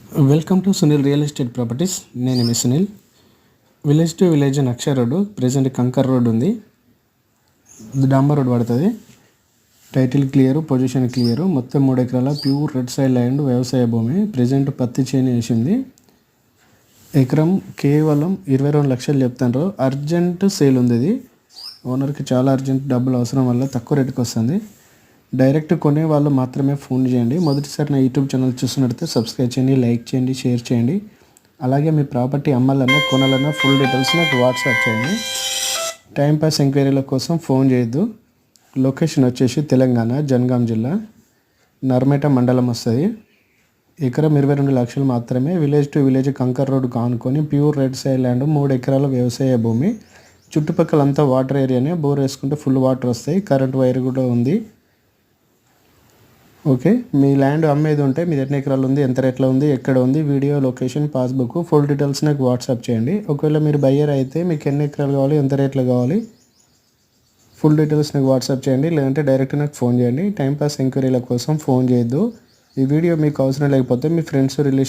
Welcome to Sunil real estate properties. నేను మీ Sunil. Village to village నక్ష రోడ్డు, ప్రజెంట్ కంకర్ రోడ్ ఉంది, డాంబర్ రోడ్ పడుతుంది. Title clear, position clear. మొత్తం 3 ఎకరాల ప్యూర్ రెడ్ సైడ్ ల్యాండ్, వ్యవసాయ భూమి. ప్రజెంట్ పత్తి చేను వేసింది. ఎకరం కేవలం 22 లక్షలు చెప్తారు. అర్జెంట్ సేల్ ఉంది. ఇది ఓనర్కి చాలా అర్జెంట్ డబ్బులు అవసరం వల్ల తక్కువ రేటుకి వస్తుంది. డైరెక్ట్ కొనే వాళ్ళు మాత్రమే ఫోన్ చేయండి. మొదటిసారి నా యూట్యూబ్ ఛానల్ చూస్తున్నట్లయితే సబ్స్క్రైబ్ చేయండి, లైక్ చేయండి, షేర్ చేయండి. అలాగే మీ ప్రాపర్టీ అమ్మాలన్నా కొనాలన్నా ఫుల్ డీటెయిల్స్ నాకు వాట్సాప్ చేయండి. టైంపాస్ ఎంక్వైరీల కోసం ఫోన్ చేయొద్దు. లొకేషన్ వచ్చేసి తెలంగాణ, జనగాం జిల్లా, నర్మేట మండలం వస్తుంది. ఎకరం 22 లక్షలు మాత్రమే. విలేజ్ టు విలేజ్ కంకర్ రోడ్ కానుకొని ప్యూర్ రెడ్ సైడ్ ల్యాండ్, 3 ఎకరాల వ్యవసాయ భూమి. చుట్టుపక్కలంతా వాటర్ ఏరియానే. బోర్ వేసుకుంటే ఫుల్ వాటర్ వస్తాయి. కరెంట్ వైర్ కూడా ఉంది. ఓకే, మీ ల్యాండ్ అమ్మేది ఉంటే మీది ఎన్ని ఎకరాలు ఉంది, ఎంత రేట్లో ఉంది, ఎక్కడ ఉంది, video, location, passbook, full details నాకు వాట్సాప్ చేయండి. ఒకవేళ మీరు బయ్యర్ అయితే మీకు ఎన్ని ఎకరాలు కావాలి, ఎంత రేట్లో కావాలి, ఫుల్ డీటెయిల్స్ నాకు వాట్సాప్ చేయండి. లేదంటే డైరెక్ట్ నాకు ఫోన్ చేయండి. టైంపాస్ ఎంక్వైరీల కోసం ఫోన్ చేయొద్దు. ఈ వీడియో మీకు అవసరం లేకపోతే మీ ఫ్రెండ్స్, రిలేషన్